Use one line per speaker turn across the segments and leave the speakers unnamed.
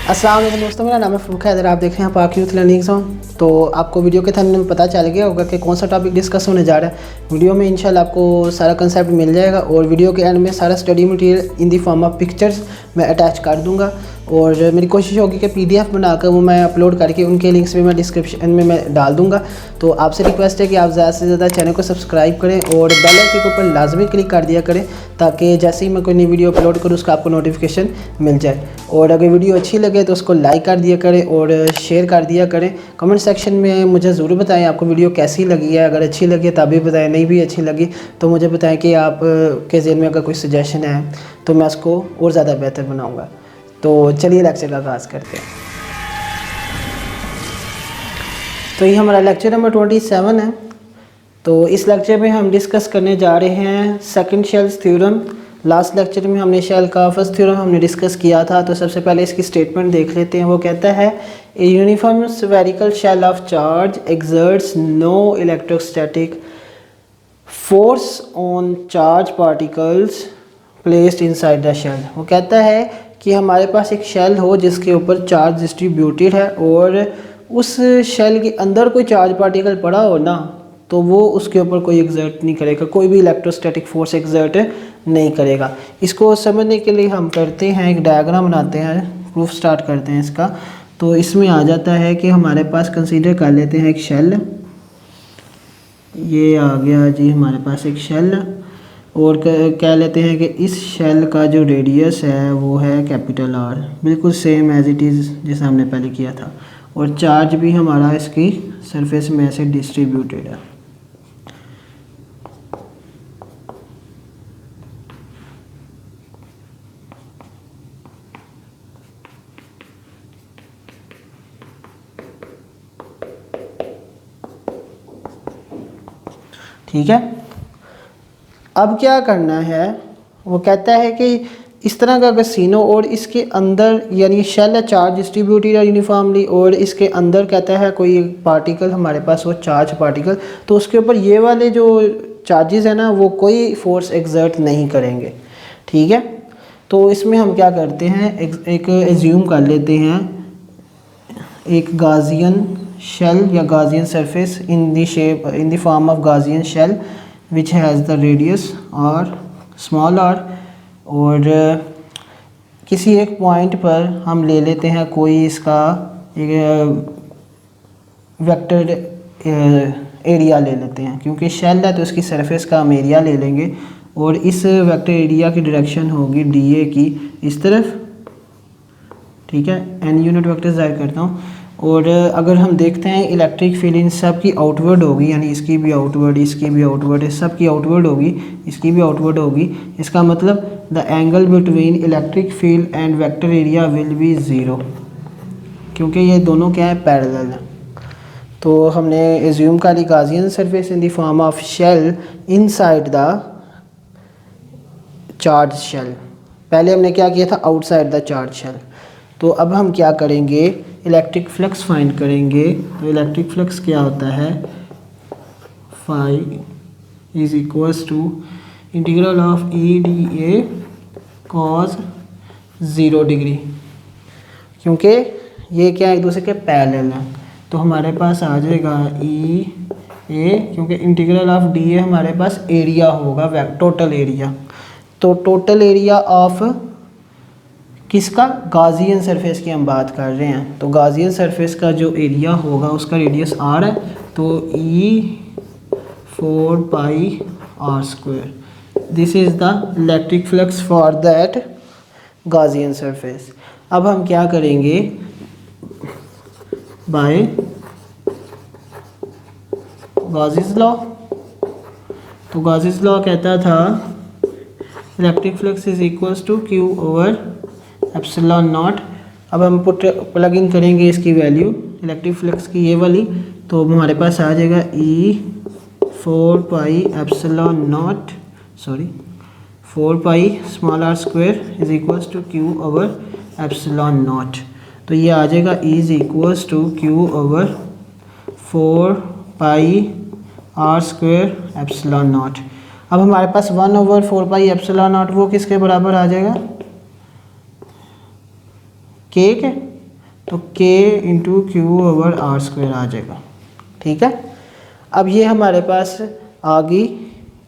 अस्सलाम वालेकुम दोस्तों, मेरा नाम है फ़रूक हैदर। आप देख रहे हैं पाक यूथ लर्निंग जोन। तो आपको वीडियो के थंबनेल में पता चल गया होगा कि कौन सा टॉपिक डिस्कस होने जा रहा है। वीडियो में इंशाल्लाह आपको सारा कंसेप्ट मिल जाएगा और वीडियो के एंड में सारा study material in the form of pictures मैं अटैच कर दूंगा और मेरी कोशिश होगी कि PDF बनाकर वो मैं अपलोड करके उनके लिंक्स भी मैं डिस्क्रिप्शन में मैं डाल दूंगा। तो आपसे रिक्वेस्ट है कि आप ज़्यादा से ज़्यादा चैनल को सब्सक्राइब करें और बेल आइकन के ऊपर लाजमी क्लिक कर दिया करें ताकि जैसे ही मैं कोई नई वीडियो अपलोड करूँ उसका आपको नोटिफिकेशन मिल जाए। और अगर वीडियो अच्छी लगे तो उसको लाइक कर दिया करें और शेयर कर दिया करें। कमेंट सेक्शन में मुझे ज़रूर बताएं आपको वीडियो कैसी लगी है। अगर अच्छी लगी तब भी बताएं, नहीं भी अच्छी लगी तो मुझे बताएं कि आप के ज़हन में अगर कोई सजेशन है तो मैं उसको और ज़्यादा बेहतर बनाऊँगा। तो चलिए लेक्चर का आगाज़ करते हैं। तो ये हमारा लेक्चर नंबर 27 है। तो इस लेक्चर में हम डिस्कस करने जा रहे हैं second shells theorem. Last lecture में हमने शेल का फर्स्ट थ्योरम हमने डिस्कस किया था। तो सबसे पहले इसकी स्टेटमेंट देख लेते हैं। वो कहता है a uniform spherical shell of charge exerts no electrostatic force on charge particles placed inside the shell. वो कहता है कि हमारे पास एक शेल हो जिसके ऊपर चार्ज डिस्ट्रीब्यूटेड है और उस शेल के अंदर कोई चार्ज पार्टिकल पड़ा हो ना तो वो उसके ऊपर कोई एग्जर्ट नहीं करेगा, कोई भी इलेक्ट्रोस्टैटिक फोर्स एग्जर्ट नहीं करेगा। इसको समझने के लिए हम करते हैं एक डायग्राम बनाते हैं, प्रूफ स्टार्ट करते हैं इसका। तो इसमें आ जाता है कि हमारे पास कंसीडर कर लेते हैं एक शेल। ये आ गया जी हमारे पास एक शेल और कह लेते हैं कि इस शेल का जो रेडियस है वो है कैपिटल R, बिल्कुल सेम एज इट इज़ जैसा हमने पहले किया था। और चार्ज भी हमारा इसकी सरफेस में ऐसे डिस्ट्रीब्यूटेड है। ठीक है, अब क्या करना है, वो कहता है कि इस तरह का अगर सीन हो और इसके अंदर यानी शेल है चार्ज डिस्ट्रीब्यूटेड है यूनिफॉर्मली और इसके अंदर कहता है कोई पार्टिकल हमारे पास हो चार्ज पार्टिकल, तो उसके ऊपर ये वाले जो चार्जेस है ना वो कोई फोर्स एक्सर्ट नहीं करेंगे। ठीक है, तो इसमें हम क्या करते हैं, एक एज्यूम कर लेते हैं एक गाजियन शेल या Gaussian surface in the shape in the form of Gaussian shell which has the radius r small r और किसी एक पॉइंट पर हम ले लेते हैं कोई इसका वेक्टर एरिया ले लेते हैं, क्योंकि शेल है तो इसकी सरफेस का हम एरिया ले लेंगे और इस वेक्टर एरिया की डायरेक्शन होगी DA की इस तरफ। ठीक है, n यूनिट वेक्टर जाहिर करता हूँ। और अगर हम देखते हैं इलेक्ट्रिक फील्ड इन सब की आउटवर्ड होगी, यानी इसकी भी आउटवर्ड, इसकी भी आउटवर्ड, सब की आउटवर्ड होगी, इसकी भी आउटवर्ड होगी। इसका मतलब the angle between electric field and vector area will be zero, क्योंकि ये दोनों क्या है, पैरेलल है। तो हमने एज्यूम करी Gaussian surface in the form of shell inside the charge shell. पहले हमने क्या किया था, आउटसाइड द चार्ज शेल। तो अब हम क्या करेंगे, इलेक्ट्रिक फ्लक्स फाइंड करेंगे। तो इलेक्ट्रिक फ्लक्स क्या होता है, phi is equals to integral of EdA cos 0 degree, क्योंकि ये क्या एक दूसरे के पैरेलल हैं। तो हमारे पास आ जाएगा EA, क्योंकि इंटीग्रल ऑफ DA हमारे पास एरिया होगा, टोटल एरिया। तो टोटल एरिया ऑफ किसका, गाजियन सरफेस की हम बात कर रहे हैं। तो गाजियन सरफेस का जो एरिया होगा उसका रेडियस R है, तो E4 pi R²। This is the electric flux for that Gaussian surface. अब हम क्या करेंगे, बाय गॉसेस लॉ। तो गॉसेस लॉ कहता था electric flux is equals to Q over epsilon naught. अब हम प्लग इन करेंगे इसकी वैल्यू इलेक्ट्रिक फ्लक्स की ये वाली, तो हमारे पास आ जाएगा E4 pi epsilon naught, sorry 4 pi small r² is equals to Q over epsilon naught. तो ये आ जाएगा E is equals to Q over 4 pi r² epsilon naught. अब हमारे पास 1 ओवर 4 पाई एप्सिलॉन नॉट वो किसके बराबर आ जाएगा, के के तो k into Q over R square आ जाएगा। ठीक है, अब ये हमारे पास आ गई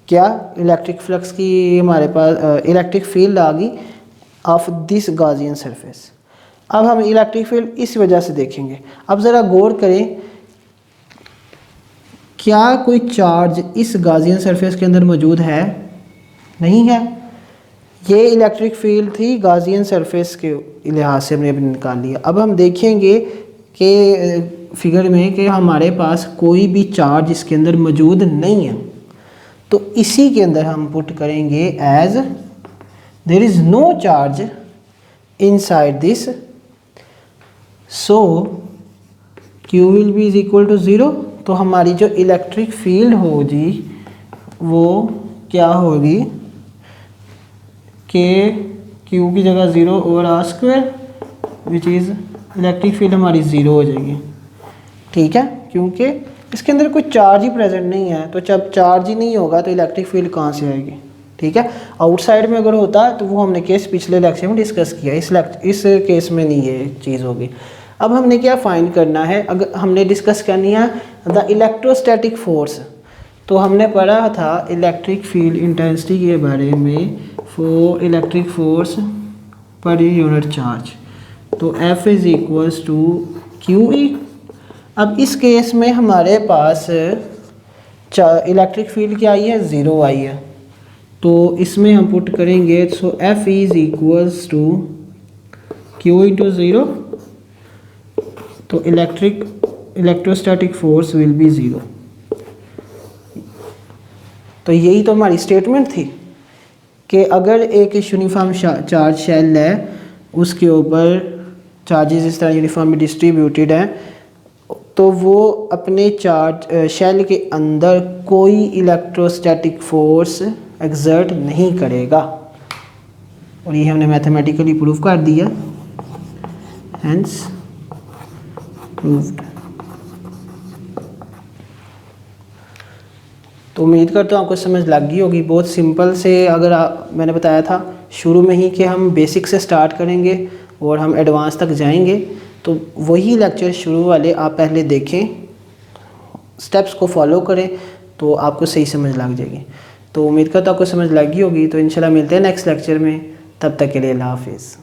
क्या, इलेक्ट्रिक फ्लक्स की हमारे पास इलेक्ट्रिक फील्ड आ गई ऑफ दिस गॉसियन सरफेस। अब हम इलेक्ट्रिक फील्ड इस वजह से देखेंगे। अब ज़रा गौर करें, क्या कोई चार्ज इस गॉसियन सरफेस के अंदर मौजूद है? नहीं है। ये इलेक्ट्रिक फील्ड थी गॉसियन सरफेस के लिहाज से हमने अभी निकाल लिया। अब हम देखेंगे कि फिगर में कि हमारे पास कोई भी चार्ज इसके अंदर मौजूद नहीं है, तो इसी के अंदर हम पुट करेंगे as there is no charge inside this, so Q will be is equal to 0। तो हमारी जो इलेक्ट्रिक फील्ड होगी वो क्या होगी कि Q की जगह 0 over R square, which is electric field हमारी 0 हो जाएगी। ठीक है, क्योंकि इसके अंदर कोई चार्ज ही प्रेजेंट नहीं है, तो जब चार्ज ही नहीं होगा तो इलेक्ट्रिक फील्ड कहाँ से आएगी? ठीक है, आउटसाइड में अगर होता तो वो हमने केस पिछले लेक्चर में डिस्कस किया, इस केस में नहीं ये चीज़ होगी। अब हमने क्या फाइंड करना है, अगर हमने डिस्कस करनी है द इलेक्ट्रोस्टैटिक फोर्स। तो हमने पढ़ा था इलेक्ट्रिक फील्ड इंटेंसिटी के बारे में, for electric force per unit charge, तो F is equals to QE। अब इस केस में हमारे पास इलेक्ट्रिक फील्ड क्या आई है? 0 आई है, तो इसमें हम पुट करेंगे, so F is equals to Q into 0, तो इलेक्ट्रोस्टैटिक फोर्स विल बी 0। तो यही तो हमारी स्टेटमेंट थी कि अगर एक यूनिफॉर्म चार्ज शेल है, उसके ऊपर चार्जेस इस तरह यूनिफॉर्मली डिस्ट्रीब्यूटेड हैं, तो वो अपने चार्ज शेल के अंदर कोई इलेक्ट्रोस्टैटिक फोर्स एक्सर्ट नहीं करेगा, और ये हमने मैथमेटिकली प्रूव कर दिया, हेंस प्रूव्ड। तो उम्मीद करता हूँ आपको समझ लग गई होगी। बहुत सिंपल से, अगर मैंने बताया था शुरू में ही कि हम बेसिक से स्टार्ट करेंगे और हम एडवांस तक जाएंगे, तो वही लेक्चर शुरू वाले आप पहले देखें, स्टेप्स को फॉलो करें, तो आपको सही समझ लग जाएगी। तो उम्मीद करता हूँ आपको समझ लग गई होगी। तो इंशाल्लाह मिलते हैं नेक्स्ट लेक्चर में, तब तक के लिए अल्लाह हाफिज़।